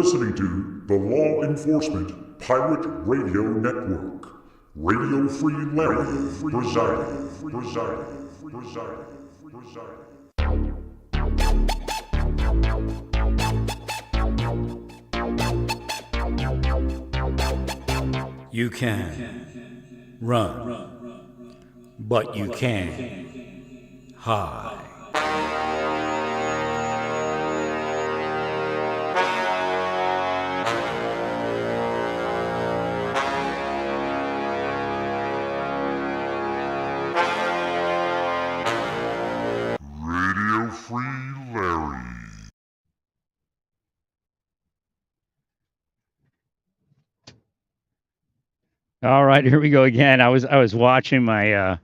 listening to the Law Enforcement Pirate Radio Network. Radio Free Larry presiding. You can run, but you can't hide. Radio Free Larry. All right, here we go again. I was watching my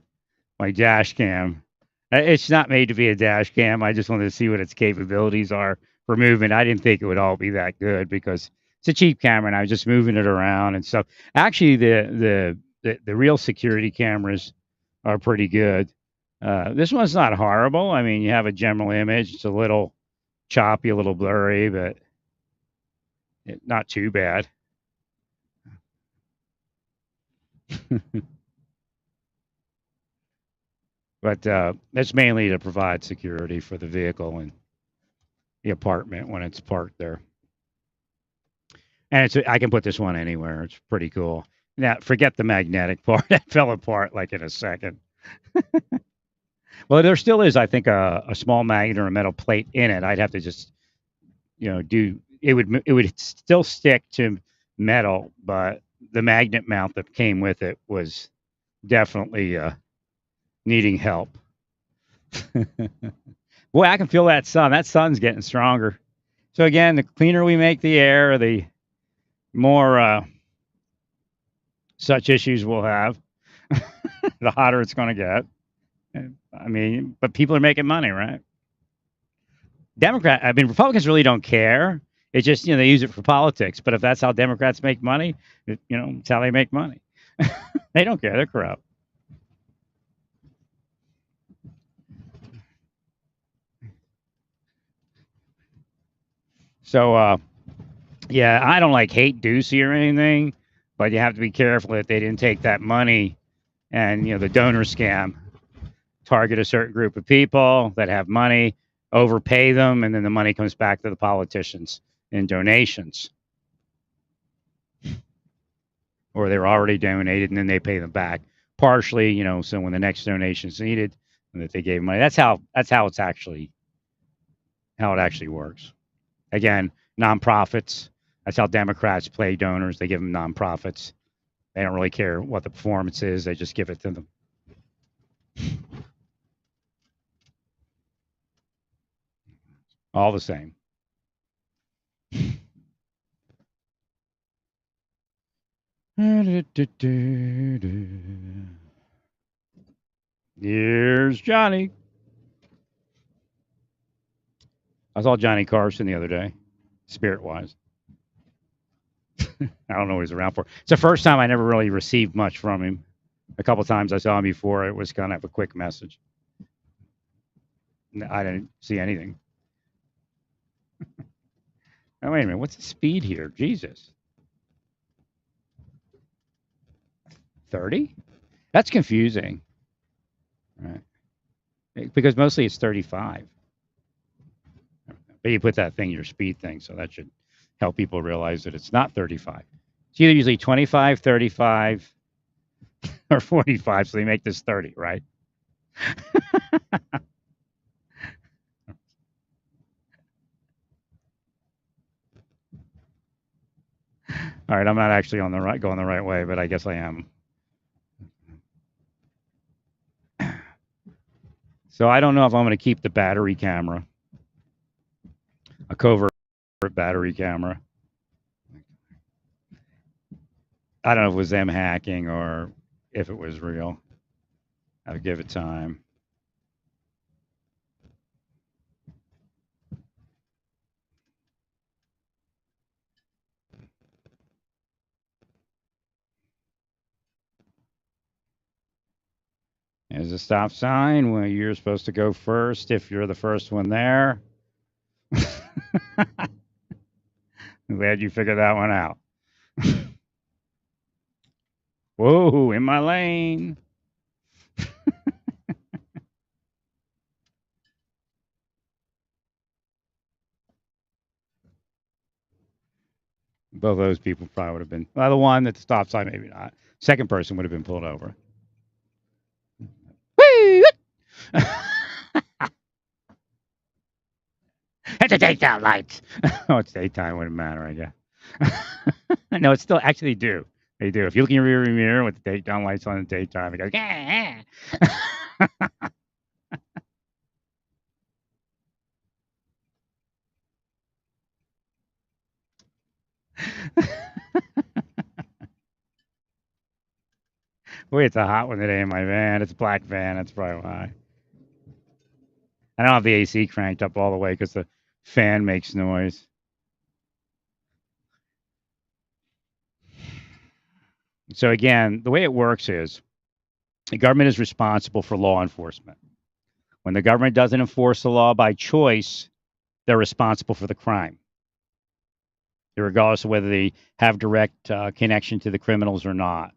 my dash cam. It's not made to be a dash cam. I just wanted to see what its capabilities are for movement. I didn't think it would all be that good because it's a cheap camera and I was just moving it around and stuff. Actually, the real security cameras are pretty good. This one's not horrible. I mean, you have a general image. It's a little choppy, a little blurry, but not too bad. But that's mainly to provide security for the vehicle and the apartment when it's parked there. And I can put this one anywhere. It's pretty cool. Now, forget the magnetic part. That fell apart like in a second. Well, there still is, I think, a small magnet or a metal plate in it. I'd have to just, do it would still stick to metal, but the magnet mount that came with it was definitely needing help. Boy, I can feel that sun. That sun's getting stronger. So again, the cleaner we make the air, the more such issues we'll have. The hotter it's going to get. I mean, but people are making money, right? Republicans really don't care. It's just, they use it for politics. But if that's how Democrats make money, it's how they make money. They don't care. They're corrupt. So, yeah, I don't hate Ducey or anything, but you have to be careful that they didn't take that money and, the donor scam, target a certain group of people that have money, overpay them, and then the money comes back to the politicians in donations. Or they're already donated and then they pay them back partially, so when the next donation is needed and that they gave money. That's how it actually works. Again, nonprofits. That's how Democrats play donors. They give them nonprofits. They don't really care what the performance is. They just give it to them. All the same. Here's Johnny. I saw Johnny Carson the other day, spirit-wise. I don't know what he's around for. It's the first time I never really received much from him. A couple times I saw him before. It was kind of a quick message. I didn't see anything. Oh, wait a minute. What's the speed here? Jesus. 30? That's confusing. Right. Because mostly it's 35. But you put that thing, your speed thing, so that should help people realize that it's not 35. It's either usually 25, 35, or 45, so they make this 30, right? All right, I'm not actually going the right way, but I guess I am. So I don't know if I'm going to keep the battery camera, a covert battery camera. I don't know if it was them hacking or if it was real. I'll give it time. There's a stop sign where you're supposed to go first if you're the first one there. I'm glad you figured that one out. Whoa, in my lane. Both those people probably would have been. Well, the one at the stop sign, maybe not. Second person would have been pulled over. Whee! It's a daytime lights. Oh, it's daytime. Wouldn't matter, I guess. No, it's still actually they do. They do. If you look in your rear mirror with the daytime lights on in the daytime, it goes. Yeah. Boy, it's a hot one today in my van. It's a black van. That's probably why. I don't have the AC cranked up all the way because the fan makes noise. So again, the way it works is the government is responsible for law enforcement. When the government doesn't enforce the law by choice, they're responsible for the crime, regardless of whether they have direct connection to the criminals or not.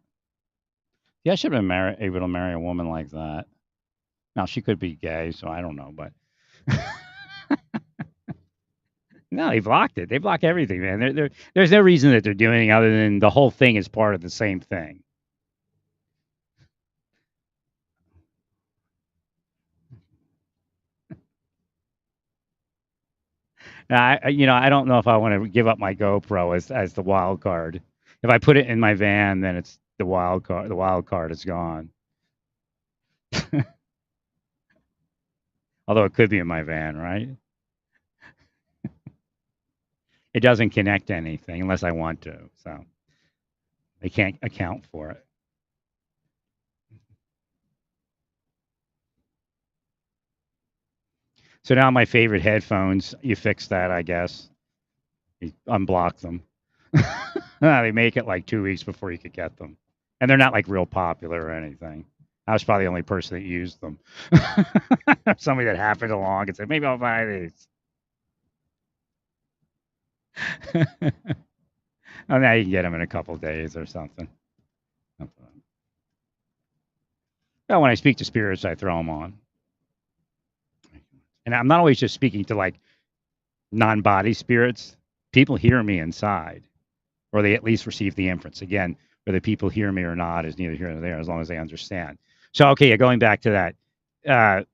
Yeah, I should have been able to marry a woman like that. Now, she could be gay, so I don't know, but no, they blocked it. They block everything, man. There's no reason that they're doing anything other than the whole thing is part of the same thing. Now, I don't know if I want to give up my GoPro as the wild card. If I put it in my van, then it's the wild card. The wild card is gone. Although it could be in my van, right? It doesn't connect to anything unless I want to, so they can't account for it. So now my favorite headphones, you fix that, I guess. You unblock them. They make it like 2 weeks before you could get them. And they're not like real popular or anything. I was probably the only person that used them. Somebody that happened along and said, maybe I'll buy these. Oh, now you can get them in a couple days or something. Well, when I speak to spirits, I throw them on. And I'm not always just speaking to like non-body spirits. People hear me inside, or they at least receive the inference. Again, whether people hear me or not is neither here nor there, as long as they understand. So, okay, going back to that.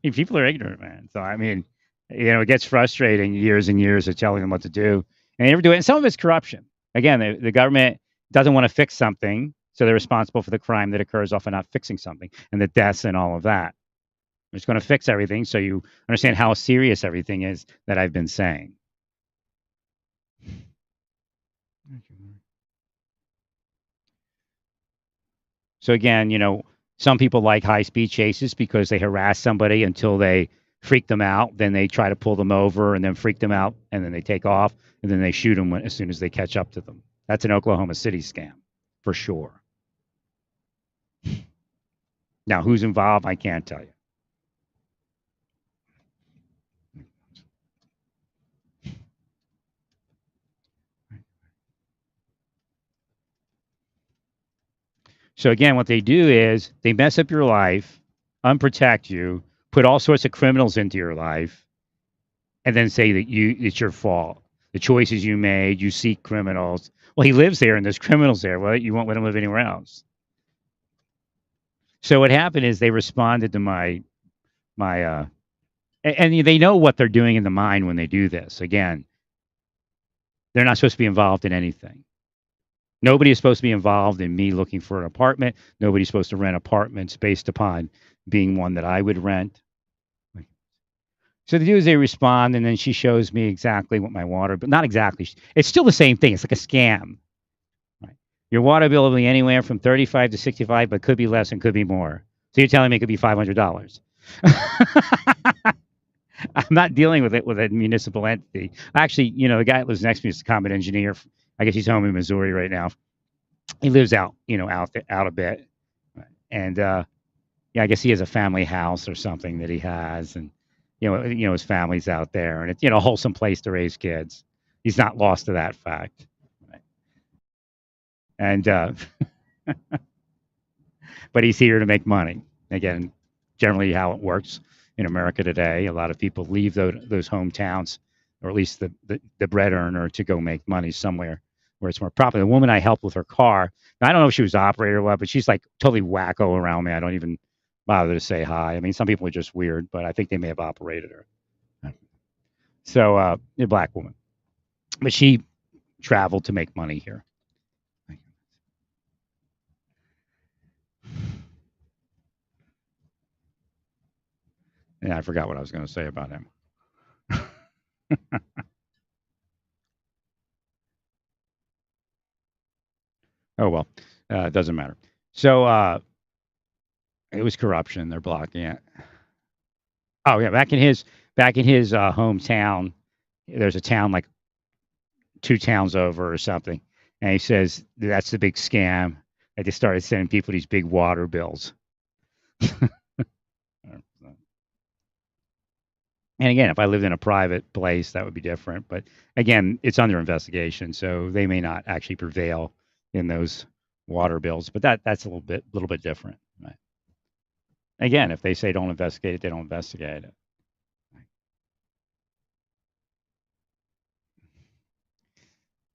People are ignorant, man. So, I mean, it gets frustrating years and years of telling them what to do, and they never do it. And some of it's corruption. Again, the government doesn't want to fix something, so they're responsible for the crime that occurs off of not fixing something and the deaths and all of that. They're just going to fix everything so you understand how serious everything is that I've been saying. So again, some people like high-speed chases because they harass somebody until they freak them out. Then they try to pull them over and then freak them out, and then they take off, and then they shoot them as soon as they catch up to them. That's an Oklahoma City scam, for sure. Now, who's involved, I can't tell you. So again, what they do is they mess up your life, unprotect you, put all sorts of criminals into your life, and then say that it's your fault. The choices you made, you seek criminals. Well, he lives there and there's criminals there. Well, you won't let him live anywhere else. So what happened is they responded to my and they know what they're doing in the mind when they do this. Again, they're not supposed to be involved in anything. Nobody is supposed to be involved in me looking for an apartment. Nobody's supposed to rent apartments based upon being one that I would rent. So they do is they respond, and then she shows me exactly what my water, but not exactly. It's still the same thing. It's like a scam. Right? Your water bill will be anywhere from $35 to $65, but could be less and could be more. So you're telling me it could be $500. I'm not dealing with it with a municipal entity. Actually, the guy that lives next to me is a combat engineer. I guess he's home in Missouri right now. He lives out a bit. And, I guess he has a family house or something that he has. And his family's out there, and it's a wholesome place to raise kids. He's not lost to that fact, right? And but he's here to make money. Again, generally how it works in America today. A lot of people leave those hometowns, or at least the bread earner, to go make money somewhere where it's more profitable. The woman I helped with her car, now, I don't know if she was operator or what, but she's like totally wacko around me. I don't even bother to say hi. I mean, some people are just weird, but I think they may have operated her. So, a black woman, but she traveled to make money here. And I forgot what I was going to say about him. Oh well, it doesn't matter. So it was corruption. They're blocking it. Oh yeah, back in his hometown, there's a town like 2 towns over or something, and he says that's the big scam. That they started sending people these big water bills. And again, if I lived in a private place, that would be different. But again, it's under investigation, so they may not actually prevail in those water bills. But that's a little bit different. Right? Again, if they say don't investigate it, they don't investigate it.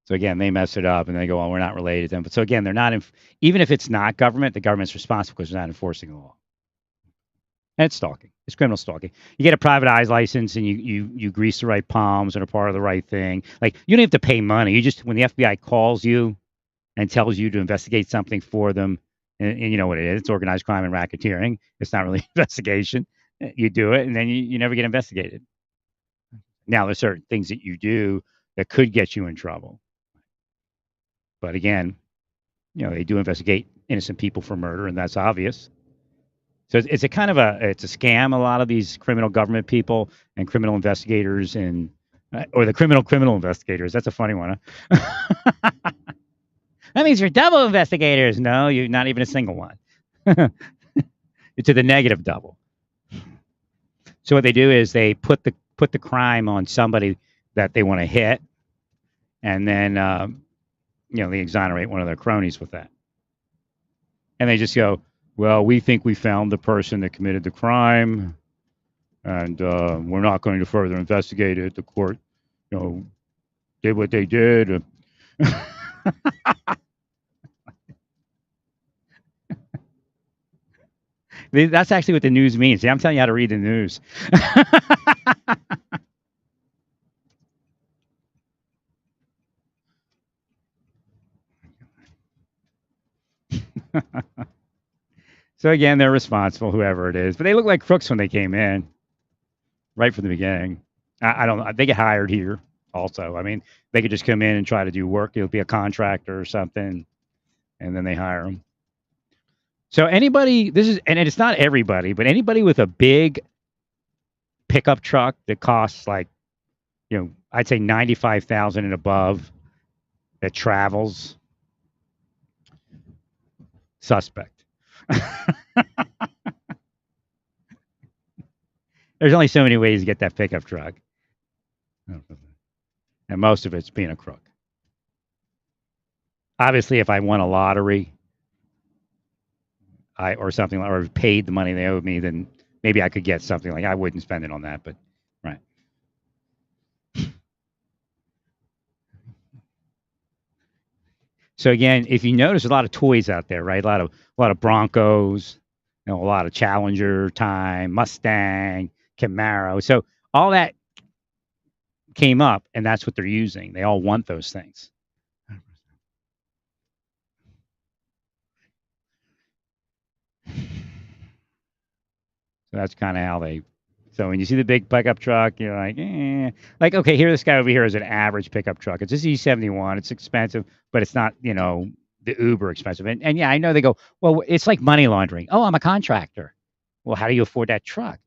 So again, they mess it up and they go, "Well, we're not related to them." But so again, they're not. Even if it's not government, the government's responsible because they're not enforcing the law. And it's stalking. It's criminal stalking. You get a private eyes license and you grease the right palms and are part of the right thing. Like you don't have to pay money. You just when the FBI calls you and tells you to investigate something for them, and you know what it is. It's organized crime and racketeering. It's not really investigation. You do it and then you never get investigated. Now there's certain things that you do that could get you in trouble. But again, they do investigate innocent people for murder, and that's obvious. So it's a kind of it's a scam. A lot of these criminal government people and criminal investigators or the criminal investigators. That's a funny one. Huh? That means you're double investigators. No, you're not even a single one. You're to the negative double. So what they do is they put the crime on somebody that they want to hit, and then they exonerate one of their cronies with that, and they just go, well, we think we found the person that committed the crime, and we're not going to further investigate it. The court, did what they did. That's actually what the news means. See, I'm telling you how to read the news. So again, they're responsible, whoever it is. But they look like crooks when they came in, right from the beginning. I don't know. They get hired here also. I mean, they could just come in and try to do work. It'll be a contractor or something, and then they hire them. So anybody, and it's not everybody, but anybody with a big pickup truck that costs like, I'd say 95,000 and above, that travels, suspect. There's only so many ways to get that pickup truck, and most of it's being a crook. Obviously, if I won a lottery, or something, or paid the money they owed me, then maybe I could get something. Like I wouldn't spend it on that, but right. So again, if you notice, a lot of toys out there, right? A lot of Broncos, a lot of Challenger time, Mustang, Camaro. So all that came up, and that's what they're using. They all want those things. So that's kind of how they. So when you see the big pickup truck, you're like, like, okay, here, this guy over here is an average pickup truck. It's a Z71. It's expensive, but it's not, the uber expensive. And yeah, I know they go, well, it's like money laundering. Oh, I'm a contractor. Well, how do you afford that truck?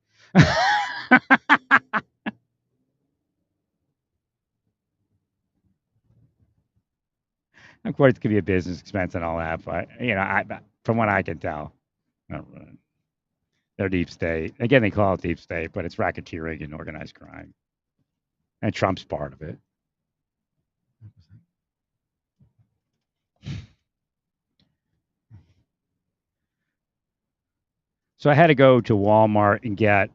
Of course, it could be a business expense and all that, but from what I can tell, They're deep state. Again, they call it deep state, but it's racketeering and organized crime. And Trump's part of it. So I had to go to Walmart and get,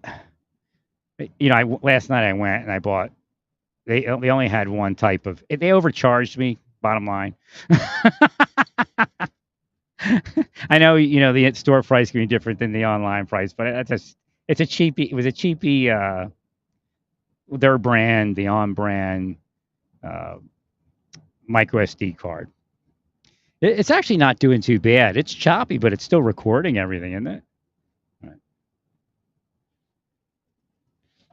last night I went and I bought, they only had one type of, they overcharged me, bottom line. I know, the store price can be different than the online price, but it was a cheapie, their brand, the on brand micro SD card. It's actually not doing too bad. It's choppy, but it's still recording everything, isn't it? Right.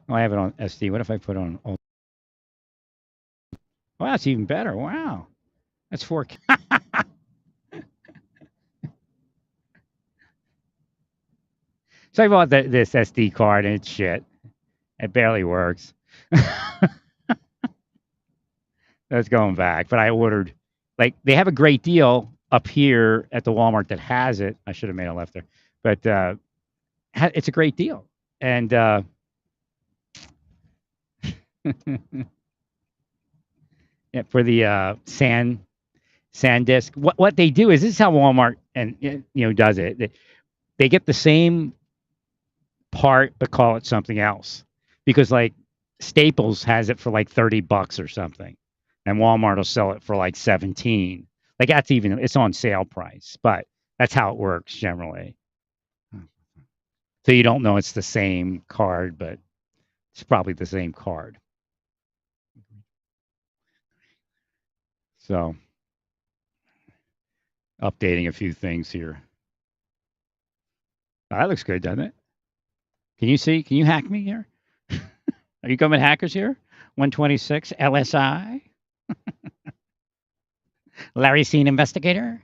Oh, I have it on SD. What if I put on? Oh, that's even better. Wow, that's 4K. So I bought this SD card and it's shit. It barely works. That's going back. But I ordered, they have a great deal up here at the Walmart that has it. I should have made a left there. But it's a great deal. And yeah, for the SanDisk, what they do is, this is how Walmart does it. They get the same part but call it something else, because Staples has it for $30 or something, and Walmart will sell it for 17. It's on sale price, but that's how it works generally. So you don't know it's the same card, but it's probably the same card. So updating a few things here. Oh, that looks good, doesn't it? Can you see? Can you hack me here? Are you coming hackers here? 126 LSI. Larry Scene Investigator.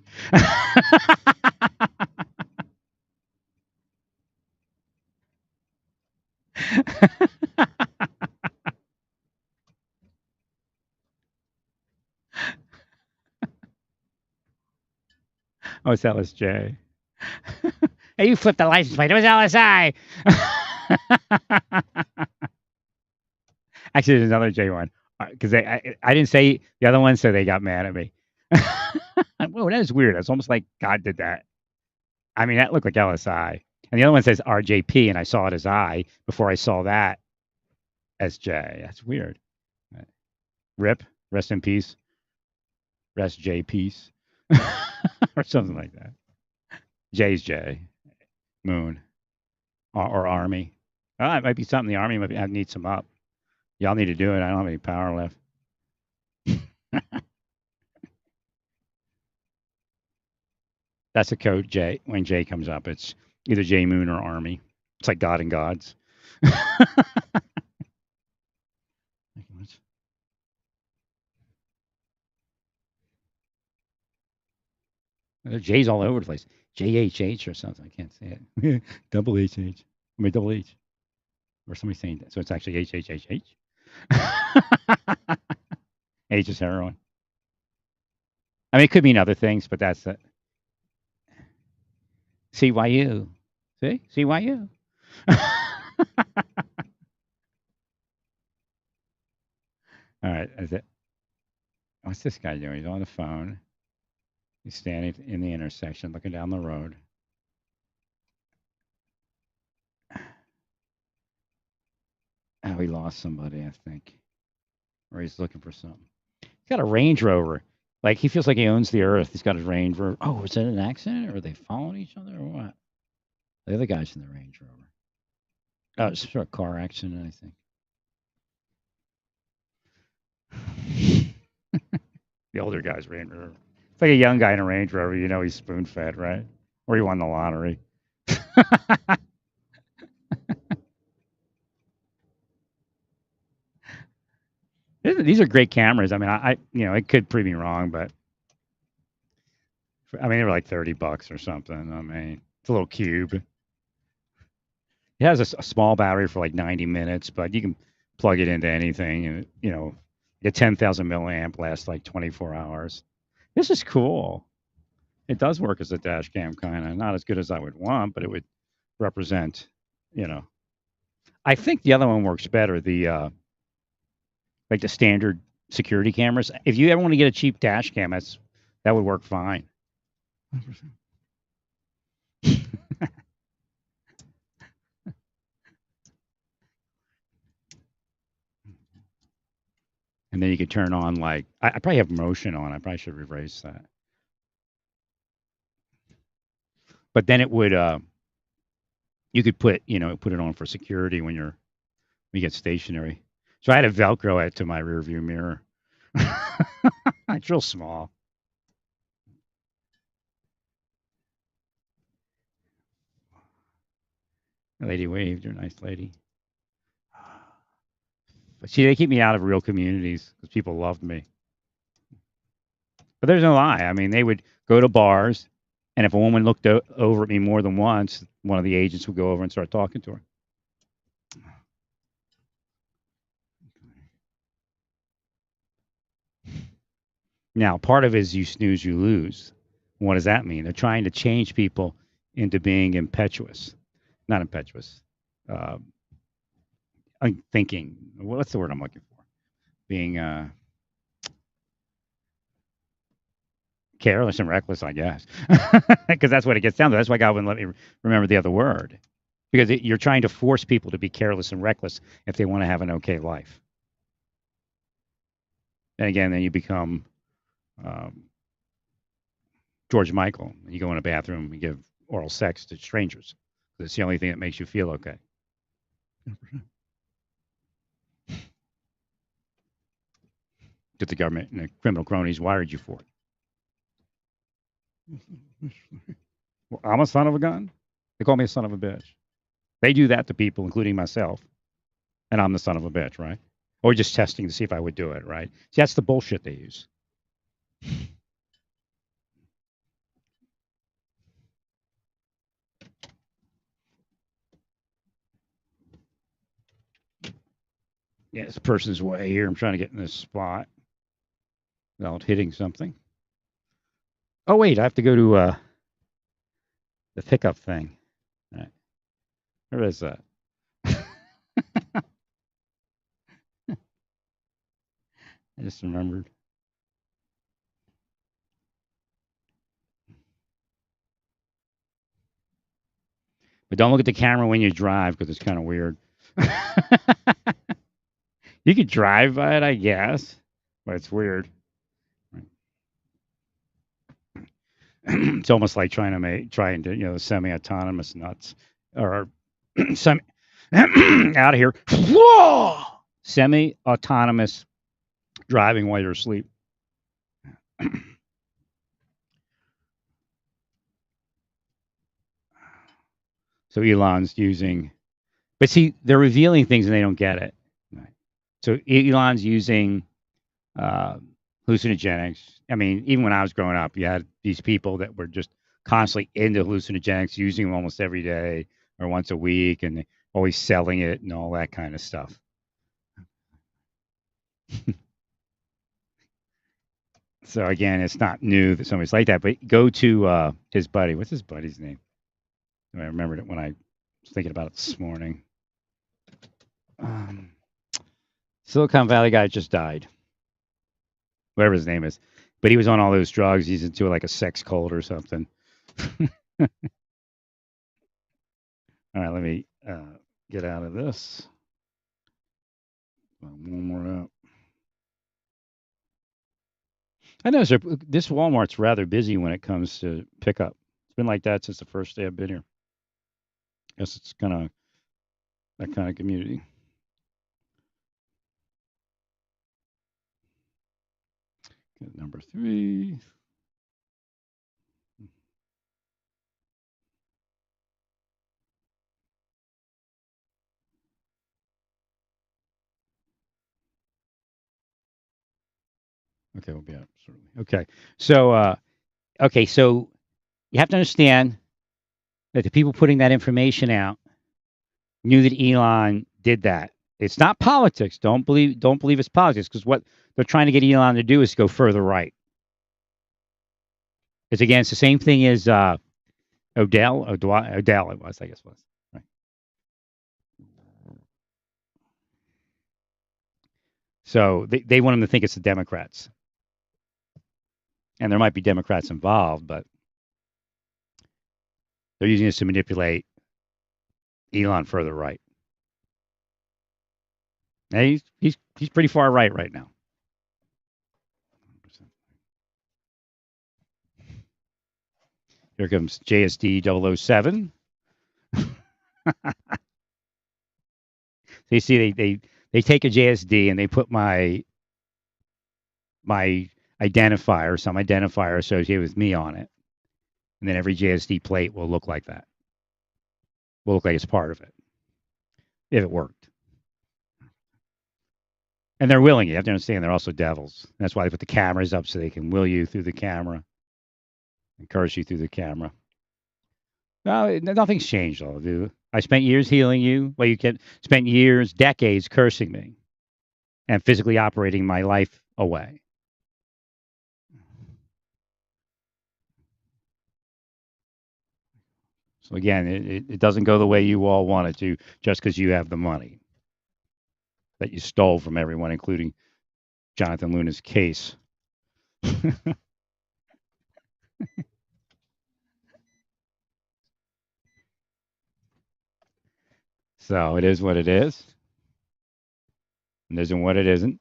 Oh, it's LSJ. Hey, you flipped the license plate. It was LSI. Actually, there's another J one, because I didn't say the other one, so they got mad at me. Whoa, that is weird. It's almost like God did that. I mean, that looked like LSI. And the other one says RJP, and I saw it as I before I saw that as J. That's weird. RIP, rest in peace. Rest J peace. Or something like that. J's J. Moon. Or Army. Oh, it might be something the Army might need some up. Y'all need to do it. I don't have any power left. That's a code J. When J comes up, it's either J Moon or Army. It's like God and Gods. J's all over the place. JHH or something. I can't say it. Double HH. I mean, double H. Or somebody saying that. So it's actually HHHH. H is heroin. I mean, it could mean other things, but that's it. CYU. See? CYU. All right. Is it? What's this guy doing? He's on the phone. He's standing in the intersection, looking down the road. Oh, he lost somebody, I think. Or he's looking for something. He's got a Range Rover. He feels like he owns the earth. He's got his Range Rover. Oh, is it an accident? Or are they following each other or what? The other guy's in the Range Rover. Oh, it's sort of a car accident, I think. The older guy's Range Rover. It's like a young guy in a Range Rover. He's spoon-fed, right? Or he won the lottery. These are great cameras. I mean, it could prove me wrong, but I mean, they were like $30 or something. I mean, it's a little cube. It has a small battery for 90 minutes, but you can plug it into anything, and a 10,000 milliamp lasts 24 hours. This is cool. It does work as a dash cam, kind of not as good as I would want, but it would represent you know. I think the other one works better. Like the standard security cameras. If you ever want to get a cheap dash cam, that would work fine. And then you could turn on like I probably have motion on. I probably should erase that. But then it would you could put it on for security when you get stationary. So I had to Velcro it to my rear view mirror. It's real small. The lady waved. You're a nice lady. But see, they keep me out of real communities because people loved me. But there's no lie. I mean, they would go to bars, and if a woman looked over at me more than once, one of the agents would go over and start talking to her. Now, part of it is you snooze, you lose. What does that mean? They're trying to change people into being impetuous. Not impetuous. Unthinking. What's the word I'm looking for? Being careless and reckless, I guess. Because that's what it gets down to. That's why God wouldn't let me remember the other word. Because you're trying to force people to be careless and reckless if they want to have an okay life. And again, then you become George Michael. You go in a bathroom and give oral sex to strangers. It's the only thing that makes you feel okay. That the government and the criminal cronies wired you for it. Well, I'm a son of a gun. They call me a son of a bitch. They do that to people, including myself, and I'm the son of a bitch, right? Or just testing to see if I would do it, right? See, that's the bullshit they use. Yeah, this person's way here. I'm trying to get in this spot without hitting something. Oh, wait, I have to go to the pickup thing. All right. Where is that? I just remembered. But don't look at the camera when you drive because it's kind of weird. You could drive by it, I guess, but it's weird. It's almost like trying to semi-autonomous nuts or semi out of here. Whoa! Semi-autonomous driving while you're asleep. So Elon's using, but see, they're revealing things and they don't get it. Right. So Elon's using hallucinogenics. I mean, even when I was growing up, you had these people that were just constantly into hallucinogenics, using them almost every day or once a week, and always selling it and all that kind of stuff. So again, it's not new that somebody's like that. But go to his buddy. What's his buddy's name? I remembered it when I was thinking about it this morning. Silicon Valley guy just died. Whatever his name is. But he was on all those drugs. He's into like a sex cult or something. All right, let me get out of this. One more up. I know this Walmart's rather busy when it comes to pickup. It's been like that since the first day I've been here. I guess it's kind of that kind of community. Okay, number 3. Okay, we'll be out shortly. Okay, so you have to understand that the people putting that information out knew that Elon did that. It's not politics. Don't believe it's politics, because what they're trying to get Elon to do is go further right. It's again, it's the same thing as Odell it was, I guess was. Right. So they want them to think it's the Democrats. And there might be Democrats involved, but they're using this to manipulate Elon further right. And he's pretty far right now. Here comes JSD 007. You see, they take a JSD and they put my identifier, some identifier associated with me on it. And then every JSD plate will look like that. Will look like it's part of it. If it worked. And they're willing. You have to understand they're also devils. That's why they put the cameras up so they can will you through the camera and curse you through the camera. No, nothing's changed, all of you. I spent years healing you. Well, you can spend years, decades cursing me and physically operating my life away. So again, it doesn't go the way you all want it to just because you have the money that you stole from everyone, including Jonathan Luna's case. So it is what it is. And isn't what it isn't.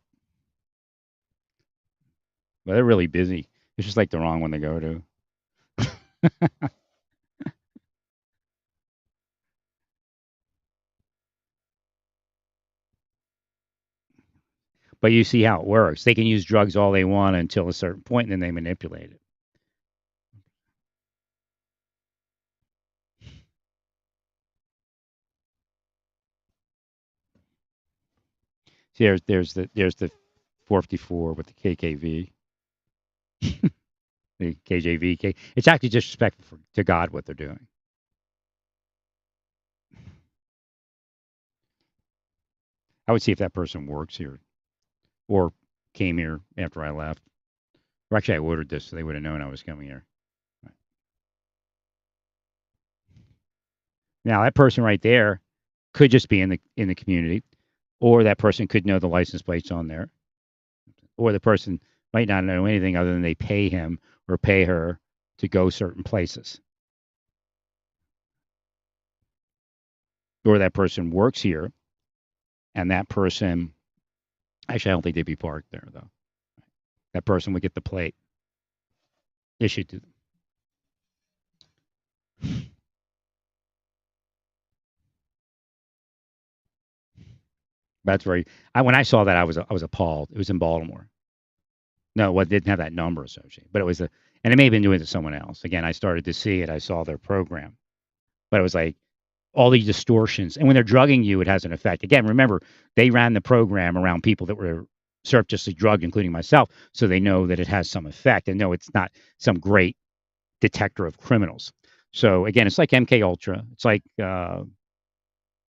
But they're really busy. It's just like the wrong one to go to. But you see how it works. They can use drugs all they want until a certain point, and then they manipulate it. See, there's the 454 with the KKV, the KJV. It's actually disrespectful to God what they're doing. I would see if that person works here or came here after I left. Or actually, I ordered this, so they would have known I was coming here. Right. Now, that person right there could just be in the community, or that person could know the license plates on there, or the person might not know anything other than they pay him or pay her to go certain places. Or that person works here, and that person, actually, I don't think they'd be parked there, though. That person would get the plate issued to them. That's very. When I saw that, I was appalled. It was in Baltimore. No, it didn't have that number associated, but it was and it may have been doing it to someone else. Again, I started to see it. I saw their program, but it was like all these distortions. And when they're drugging you, it has an effect. Again, remember, they ran the program around people that were surreptitiously drugged, including myself, so they know that it has some effect. And no, it's not some great detector of criminals. So again, it's like MK Ultra. It's like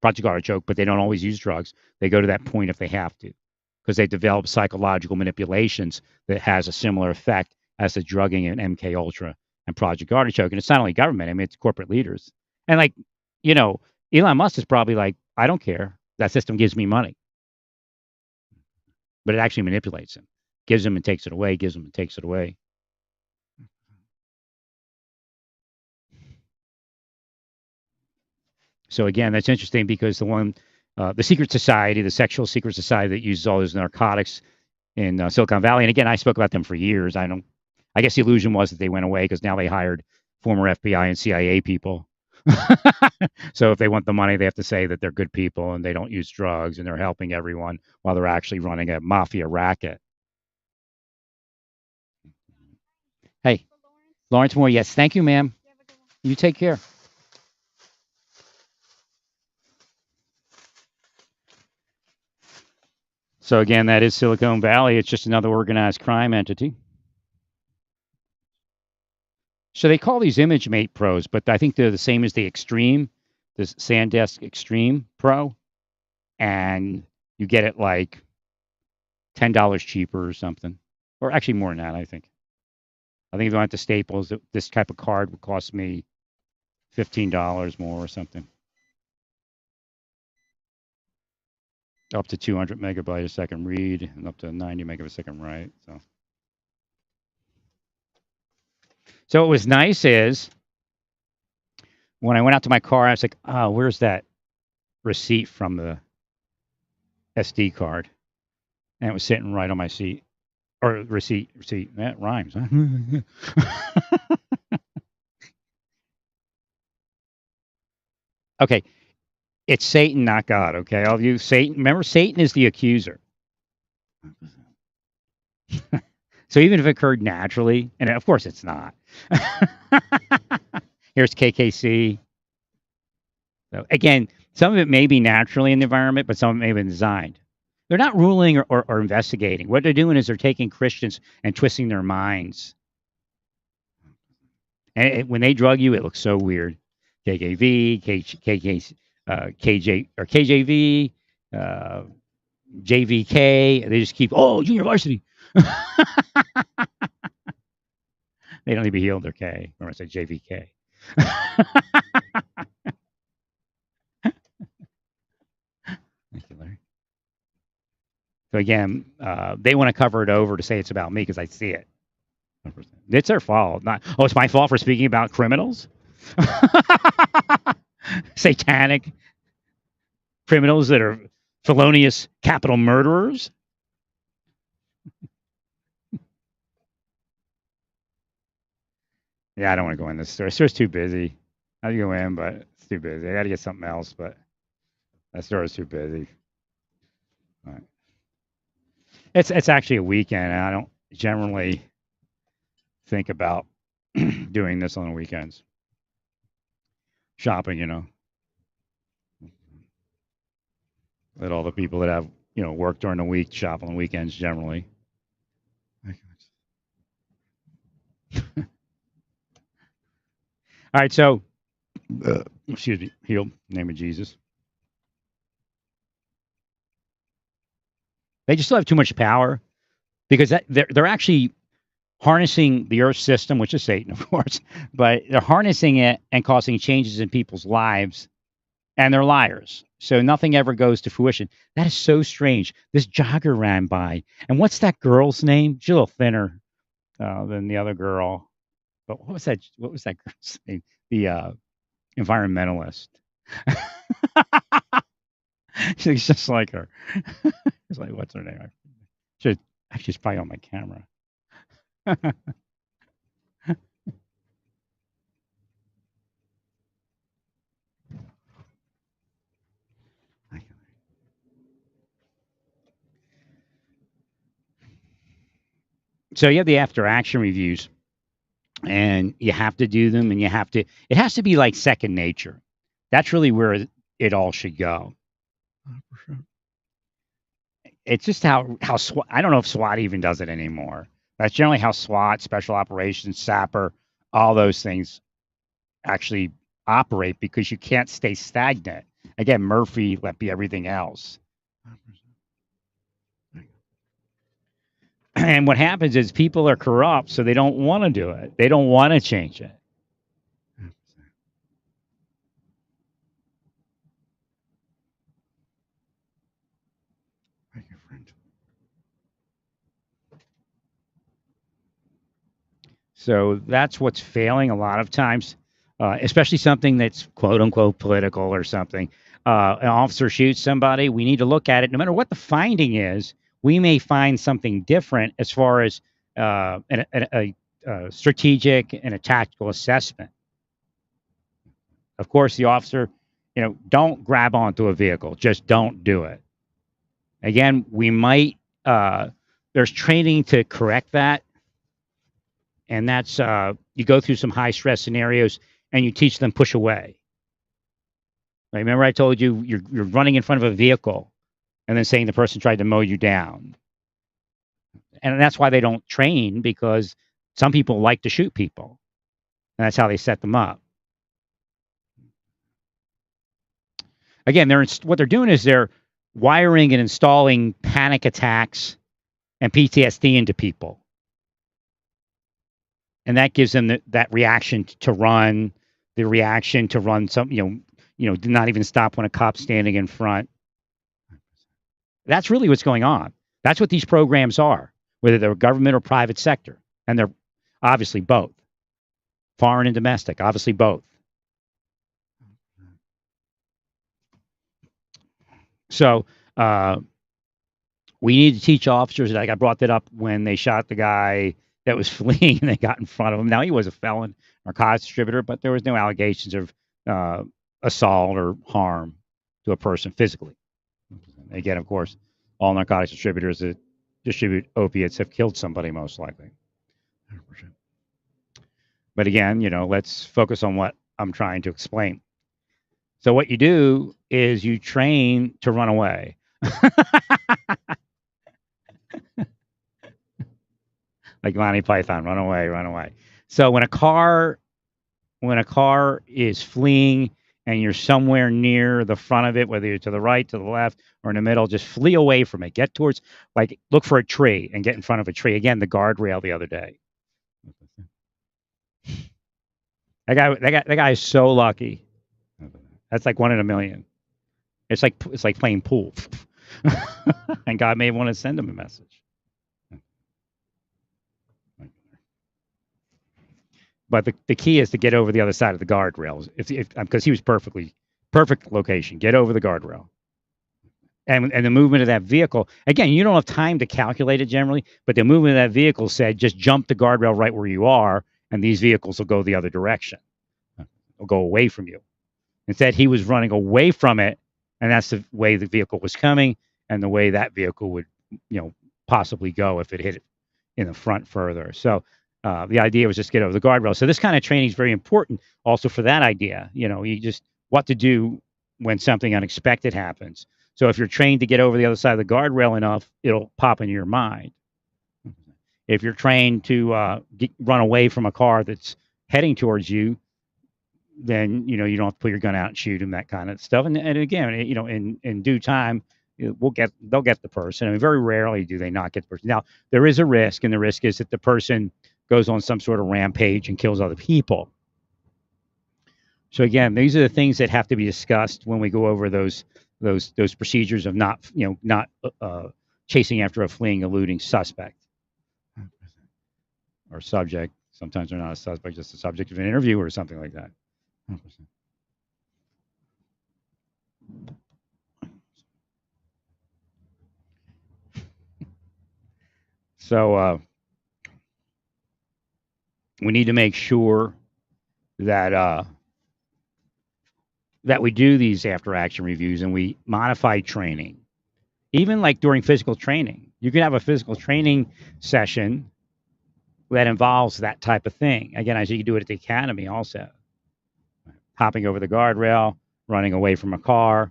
Project Artichoke, but they don't always use drugs. They go to that point if they have to, because they develop psychological manipulations that has a similar effect as the drugging in MK Ultra and Project Artichoke. And it's not only government; I mean, it's corporate leaders. And like, Elon Musk is probably like, I don't care. That system gives me money, but it actually manipulates him, gives him and takes it away, gives him and takes it away. So again, that's interesting because the secret society, the sexual secret society that uses all those narcotics in Silicon Valley, and again, I spoke about them for years. I guess the illusion was that they went away because now they hired former FBI and CIA people. So if they want the money, they have to say that they're good people and they don't use drugs and they're helping everyone while they're actually running a mafia racket. Hey, Lawrence Moore, yes, thank you, ma'am. You take care. So again, that is Silicon Valley. It's just another organized crime entity. So they call these ImageMate Pros, but I think they're the same as the Extreme, the SanDisk Extreme Pro, and you get it like $10 cheaper or something, or actually more than that. I think if I went to Staples, this type of card would cost me $15 more or something. up to 200 megabyte a second read and up to 90 megabyte a second write. So what was nice is when I went out to my car, I was like, oh, where's that receipt from the SD card? And it was sitting right on my seat. Or receipt. That rhymes, huh? Okay. It's Satan, not God, okay? All of you, Satan. Remember, Satan is the accuser. So even if it occurred naturally, and of course it's not. Here's KKC. So again, some of it may be naturally in the environment, but some of it may have been designed. They're not ruling or investigating. What they're doing is they're taking Christians and twisting their minds. And when they drug you, it looks so weird. KKV, KJ or KJV, JVK. They just keep, junior varsity. They don't even heal their K. Or I say JVK. Thank you, Larry. So again, they want to cover it over to say it's about me because I see it. 100%. It's their fault. Not, it's my fault for speaking about criminals? Satanic criminals that are felonious capital murderers? Yeah, I don't want to go in this store. This store's too busy. I'd go in, but it's too busy. I got to get something else, but that store is too busy. All right. It's actually a weekend, and I don't generally think about doing this on the weekends. Shopping, Let all the people that have, work during the week shop on the weekends generally. All right, so, excuse me, heal, name of Jesus. They just still have too much power because they're actually harnessing the Earth system, which is Satan, of course, but they're harnessing it and causing changes in people's lives, and they're liars. So nothing ever goes to fruition. That is so strange. This jogger ran by, and what's that girl's name? She's a little thinner than the other girl. But what was that girl's name? The environmentalist. She's just like her. It's like, what's her name? She's probably on my camera. So you have the after action reviews, and you have to do them, and it has to be like second nature. That's really where it all should go. It's just how SWAT, I don't know if SWAT even does it anymore. That's generally how SWAT, Special Operations, SAPR, all those things actually operate because you can't stay stagnant. Again, Murphy let be everything else. And what happens is people are corrupt, so they don't want to do it. They don't want to change it. So that's what's failing a lot of times, especially something that's quote unquote political or something. An officer shoots somebody. We need to look at it. No matter what the finding is, we may find something different as far as a strategic and a tactical assessment. Of course, the officer, don't grab onto a vehicle. Just don't do it. Again, we might, there's training to correct that. And that's, you go through some high stress scenarios and you teach them push away. Right? Remember I told you you're running in front of a vehicle and then saying the person tried to mow you down. And that's why they don't train, because some people like to shoot people. And that's how they set them up. Again, what they're doing is they're wiring and installing panic attacks and PTSD into people. And that gives them that reaction to run, the reaction to run some, do not even stop when a cop's standing in front. That's really what's going on. That's what these programs are, whether they're government or private sector. And they're obviously both. Foreign and domestic, obviously both. So we need to teach officers. Like I brought that up when they shot the guy that was fleeing and they got in front of him. Now he was a felon, narcotics distributor, but there was no allegations of assault or harm to a person physically. Again, of course, all narcotics distributors that distribute opiates have killed somebody most likely. 100%. But again, let's focus on what I'm trying to explain. So what you do is you train to run away. Like Monty Python, run away, run away. So when a car is fleeing and you're somewhere near the front of it, whether you're to the right, to the left, or in the middle, just flee away from it. Get towards, look for a tree and get in front of a tree. Again, the guardrail the other day. That guy is so lucky. That's like 1 in a million. It's like playing pool. And God may want to send him a message. But the key is to get over the other side of the guardrails. Because he was perfect location. Get over the guardrail. And the movement of that vehicle, again, you don't have time to calculate it generally, but the movement of that vehicle said just jump the guardrail right where you are, and these vehicles will go the other direction. They'll go away from you. Instead, he was running away from it, and that's the way the vehicle was coming, and the way that vehicle would, possibly go if it hit it in the front further. So the idea was just get over the guardrail. So this kind of training is very important also for that idea. You just what to do when something unexpected happens. So if you're trained to get over the other side of the guardrail enough, it'll pop into your mind. If you're trained to run away from a car that's heading towards you, then you don't have to pull your gun out and shoot him, that kind of stuff. And again, in due time, they'll get the person. I mean, very rarely do they not get the person. Now there is a risk, and the risk is that the person goes on some sort of rampage and kills other people. So again, these are the things that have to be discussed when we go over those procedures of not chasing after a fleeing, eluding suspect or subject. Sometimes they're not a suspect, just a subject of an interview or something like that. 100%. So we need to make sure that that we do these after action reviews and we modify training. Even like during physical training, you can have a physical training session that involves that type of thing. Again, as you do it at the academy also. Hopping over the guardrail, running away from a car,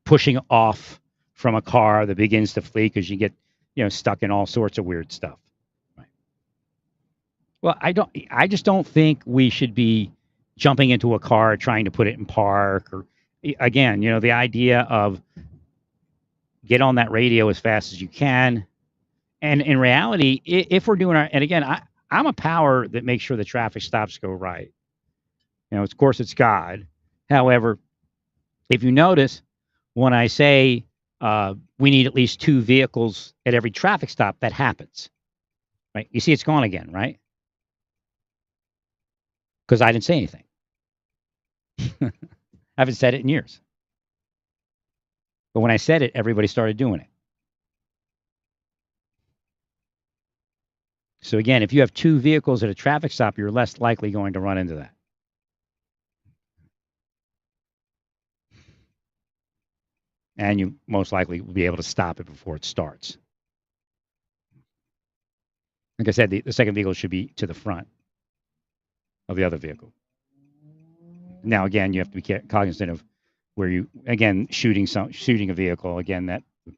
pushing off from a car that begins to flee because you get stuck in all sorts of weird stuff. Right. Well, I just don't think we should be jumping into a car trying to put it in park, or again, the idea of get on that radio as fast as you can. And in reality, if we're doing and again, I'm a power that makes sure the traffic stops go right. Of course, it's God. However, if you notice, when I say we need at least 2 vehicles at every traffic stop, that happens. Right? You see, it's gone again, right? Because I didn't say anything. I haven't said it in years. But when I said it, everybody started doing it. So again, if you have 2 vehicles at a traffic stop, you're less likely going to run into that. And you most likely will be able to stop it before it starts. Like I said, the second vehicle should be to the front of the other vehicle. Now, again, you have to be cognizant of where you, again, shooting a vehicle. Again, that would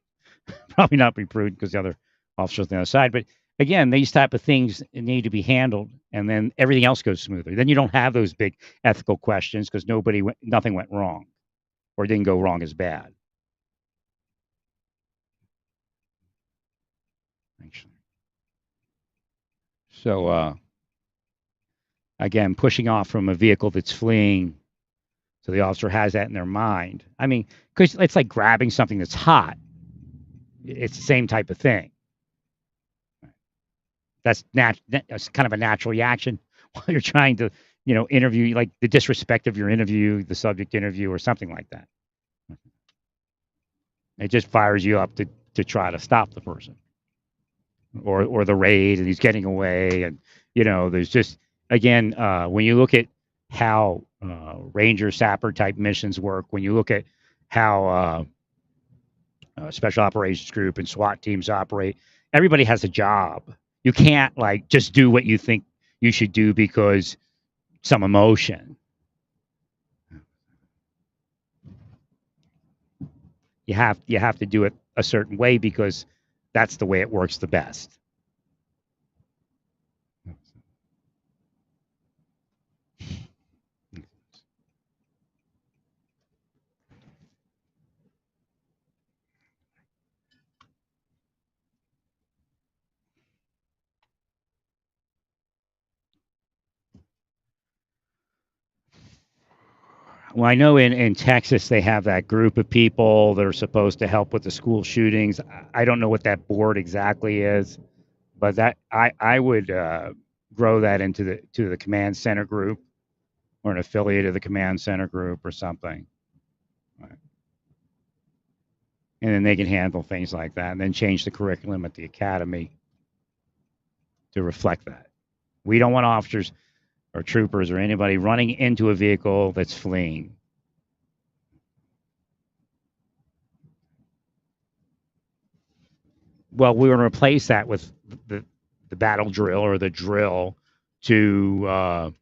probably not be prudent because the other officer's on the other side. But again, these type of things need to be handled, and then everything else goes smoothly. Then you don't have those big ethical questions because nothing went wrong, or didn't go wrong as bad. Actually. So, again, pushing off from a vehicle that's fleeing, so the officer has that in their mind. I mean, because it's like grabbing something that's hot. It's the same type of thing. That's that's kind of a natural reaction while you're trying to, interview, like the disrespect of your interview, the subject interview, or something like that. It just fires you up to try to stop the person or the raid, and he's getting away, and there's just, again, when you look at how Ranger Sapper type missions work, when you look at how Special Operations Group and SWAT teams operate, everybody has a job. You can't like just do what you think you should do because some emotion. You have to do it a certain way because that's the way it works the best. Well, I know in Texas they have that group of people that are supposed to help with the school shootings. I don't know what that board exactly is, but that I would grow that into the command center group or an affiliate of the command center group or something. Right. And then they can handle things like that, and then change the curriculum at the academy to reflect that. We don't want officers or troopers or anybody running into a vehicle that's fleeing. Well, we're going to replace that with the battle drill or the drill to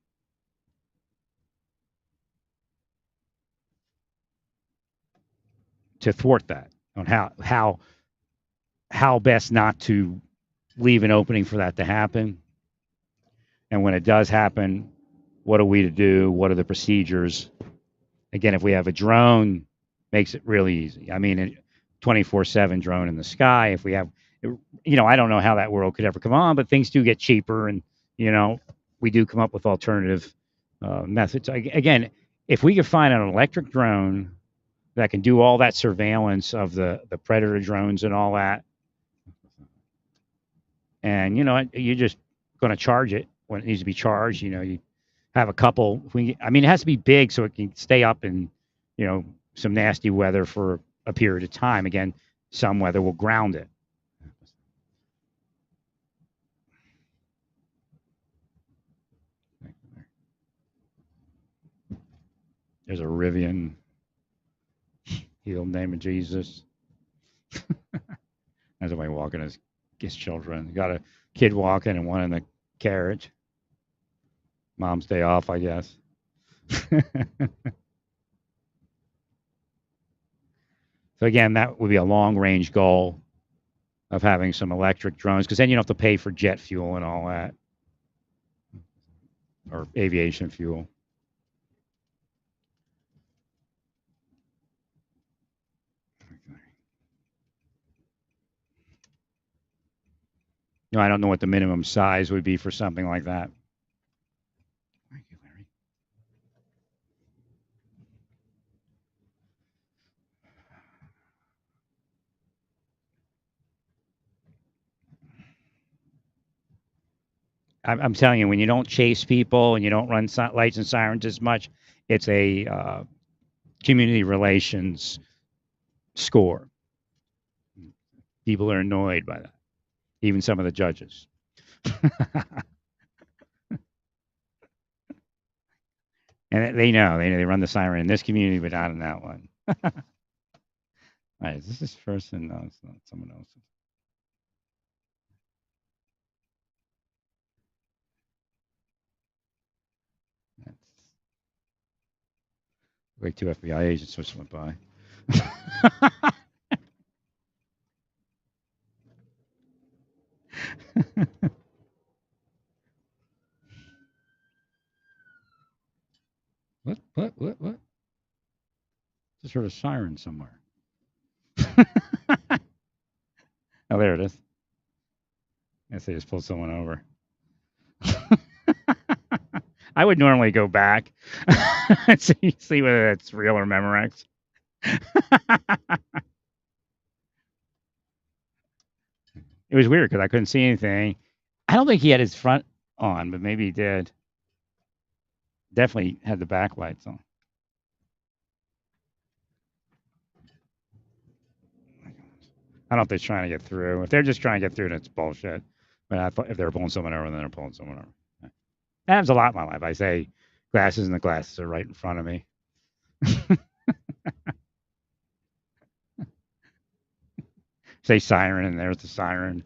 thwart that, on how best not to leave an opening for that to happen. And when it does happen, what are we to do? What are the procedures? Again, if we have a drone, makes it really easy. I mean, a 24/7 drone in the sky. If we have, I don't know how that world could ever come on, but things do get cheaper, and we do come up with alternative methods. Again, if we could find an electric drone that can do all that surveillance of the predator drones and all that, and you're just going to charge it when it needs to be charged. You have a couple. It has to be big so it can stay up in some nasty weather for a period of time. Again, some weather will ground it. There's a Rivian. Heal in the name of Jesus. There's somebody walking his children. Got a kid walking and one in the carriage. Mom's day off, I guess. So again, that would be a long-range goal of having some electric drones, because then you don't have to pay for jet fuel and all that, or aviation fuel. I don't know what the minimum size would be for something like that. Thank you, Larry. I'm telling you, when you don't chase people and you don't run lights and sirens as much, it's a community relations score. People are annoyed by that, even some of the judges. And they know they run the siren in this community, but not in that one. All right, is this his person? No, it's not someone else's. That's like two FBI agents just went by. What? Just heard a siren somewhere. Oh, there it is. I guess they just pulled someone over. I would normally go back and see whether that's real or Memorex. It was weird because I couldn't see anything. I don't think he had his front on, but maybe he did. Definitely had the backlights on. I don't know if they're trying to get through. If they're just trying to get through, then it's bullshit. But I thought if they're pulling someone over, then they're pulling someone over. That happens a lot in my life. I say glasses, and the glasses are right in front of me. Say siren, and there's the siren.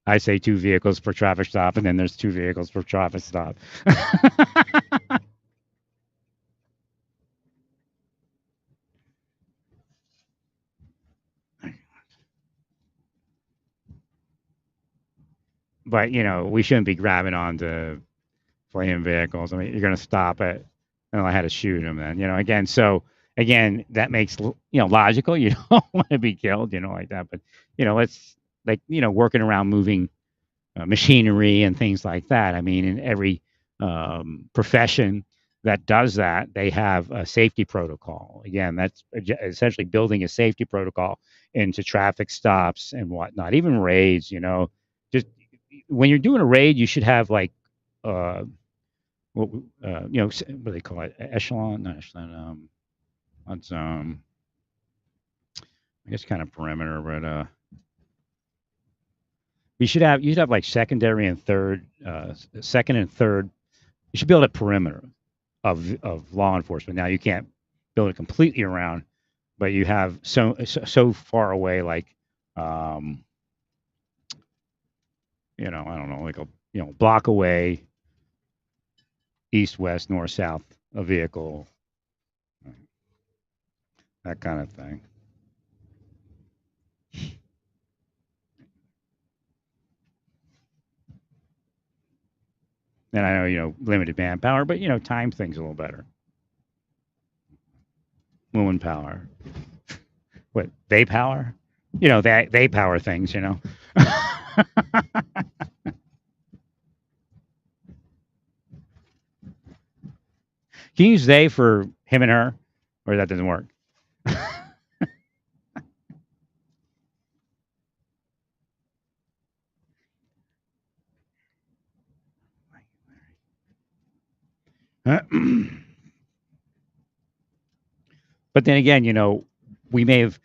I say 2 vehicles per traffic stop, and then there's 2 vehicles per traffic stop. But we shouldn't be grabbing onto fleeing vehicles. I mean, you're going to stop it. And I had to shoot him then. Again, that makes logical. You don't want to be killed, like that. But let's working around moving machinery and things like that. I mean, in every profession that does that, they have a safety protocol. Again, that's essentially building a safety protocol into traffic stops and whatnot. Even raids, just when you're doing a raid, you should have like what what do they call it? Echelon, not echelon. What's I guess kind of perimeter, but you should have like secondary and third, second and third. You should build a perimeter of law enforcement. Now you can't build it completely around, but you have so far away, like I don't know, like a block away, east, west, north, south, a vehicle, that kind of thing. And I know, limited manpower, but time things a little better. Woman power. What, they power? They power things, Can you use they for him and her? Or that doesn't work? But then again, we may have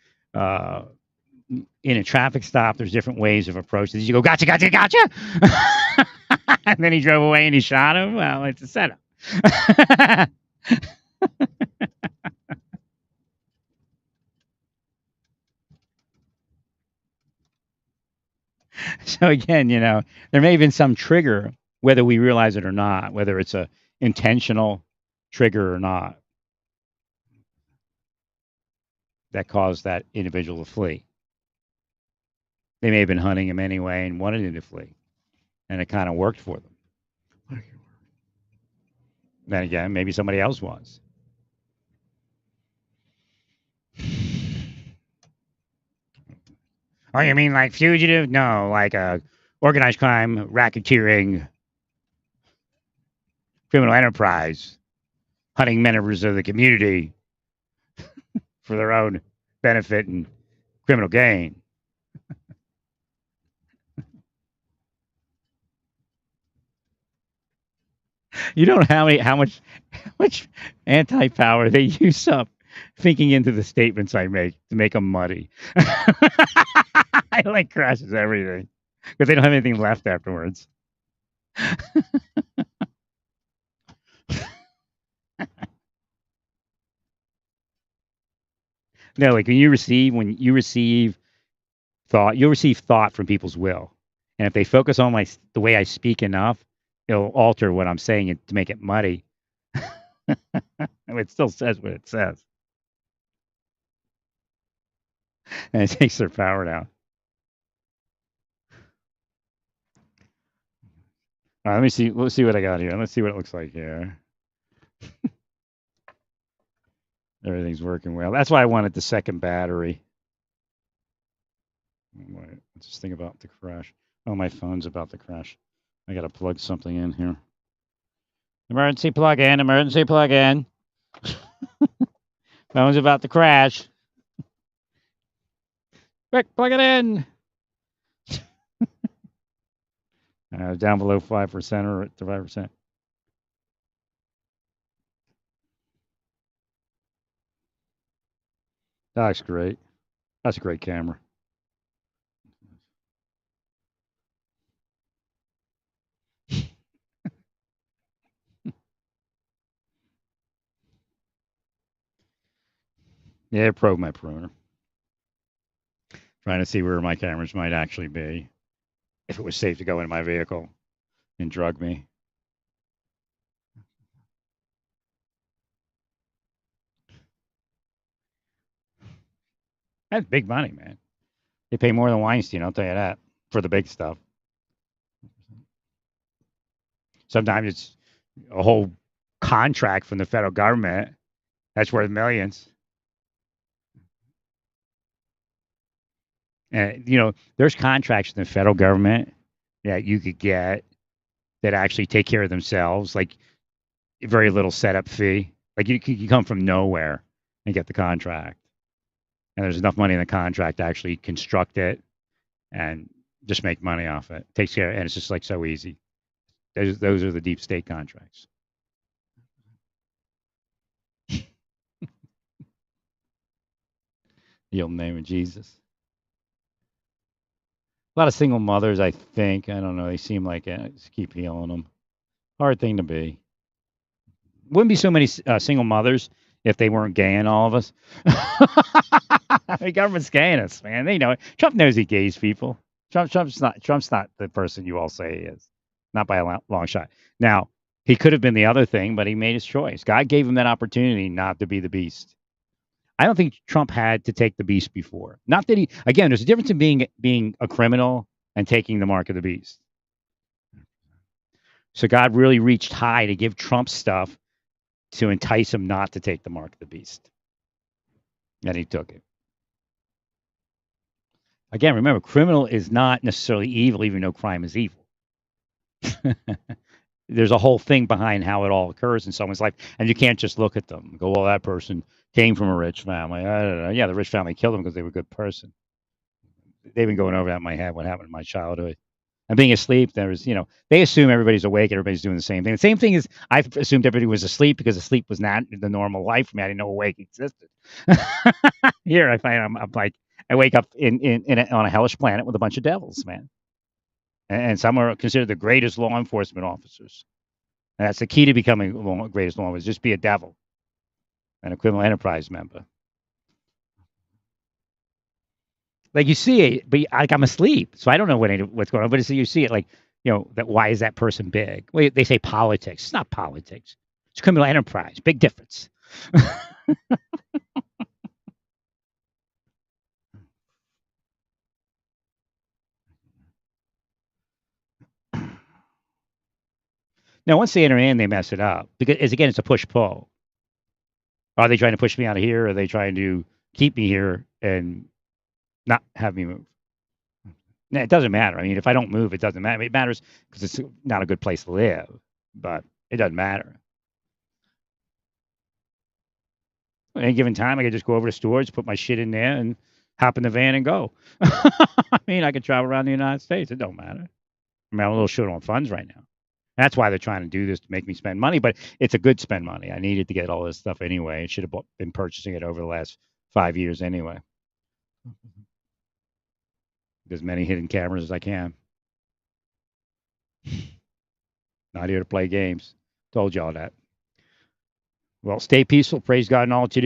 in a traffic stop. There's different ways of approaches. You go, gotcha, gotcha, gotcha, and then he drove away and he shot him. Well, it's a setup. So again, there may have been some trigger, whether we realize it or not, whether it's a intentional trigger or not, that caused that individual to flee. They may have been hunting him anyway and wanted him to flee, and it kind of worked for them. Then again, maybe somebody else was. Oh, you mean like fugitive? No, like a organized crime, racketeering, criminal enterprise, hunting members of the community for their own benefit and criminal gain. You don't know how much anti-power they use up thinking into the statements I make to make them muddy. I like crashes everything because they don't have anything left afterwards. No, like when you receive thought, you'll receive thought from people's will, and if they focus on the way I speak enough, it'll alter what I'm saying to make it muddy. It still says what it says, and it takes their power down. All right, let me see. Let's see what I got here. Let's see what it looks like here. Everything's working well. That's why I wanted the second battery. Wait, let's just think about the crash. Oh, my phone's about to crash. I got to plug something in here. Emergency plug in. Emergency plug in. Phone's about to crash. Quick, plug it in. Down below 5% or at 5%. That's great. That's a great camera. Yeah, probe my pruner. Trying to see where my cameras might actually be. If it was safe to go in my vehicle and drug me. That's big money, man. They pay more than Weinstein, I'll tell you that, for the big stuff. Sometimes it's a whole contract from the federal government that's worth millions. And, there's contracts in the federal government that you could get that actually take care of themselves, like very little setup fee. Like you come from nowhere and get the contract. And there's enough money in the contract to actually construct it and just make money off it. Takes care, and it's just like so easy. Those are the deep state contracts. The old name of Jesus. A lot of single mothers, I think. I don't know. They seem like just keep healing them. Hard thing to be. Wouldn't be so many single mothers if they weren't gaying all of us. The government's gaying us, man. They know it. Trump knows he gays people. Trump's not the person you all say he is. Not by a long shot. Now, he could have been the other thing, but he made his choice. God gave him that opportunity not to be the beast. I don't think Trump had to take the beast before. Not that again, there's a difference in being a criminal and taking the mark of the beast. So God really reached high to give Trump stuff to entice him not to take the mark of the beast. And he took it. Again, remember, criminal is not necessarily evil, even though crime is evil. There's a whole thing behind how it all occurs in someone's life, and you can't just look at them and go, well, that person came from a rich family. I don't know. Yeah, the rich family killed them because they were a good person. They've been going over that in my head, what happened in my childhood. And being asleep, they assume everybody's awake, everybody's doing the same thing. The same thing is I assumed everybody was asleep because sleep was not the normal life for me. I didn't know awake existed. Here I find I'm like, I wake up on a hellish planet with a bunch of devils, man. And some are considered the greatest law enforcement officers. And that's the key to becoming the greatest law enforcement, just be a devil and a criminal enterprise member. Like you see it, but I'm asleep, so I don't know what's going on. But you see it, like that. Why is that person big? Well, they say politics. It's not politics. It's criminal enterprise. Big difference. Now, once they enter in, they mess it up because, again, it's a push-pull. Are they trying to push me out of here? Or are they trying to keep me here and not have me move? No, it doesn't matter. I mean, if I don't move, it doesn't matter. It matters because it's not a good place to live, but it doesn't matter. At any given time, I could just go over to storage, put my shit in there, and hop in the van and go. I mean, I could travel around the United States. It don't matter. I mean, I'm a little short on funds right now. That's why they're trying to do this, to make me spend money, but it's a good spend money. I needed to get all this stuff anyway. I should have been purchasing it over the last 5 years anyway. As many hidden cameras as I can. Not here to play games. Told y'all that. Well, stay peaceful. Praise God in all that you do.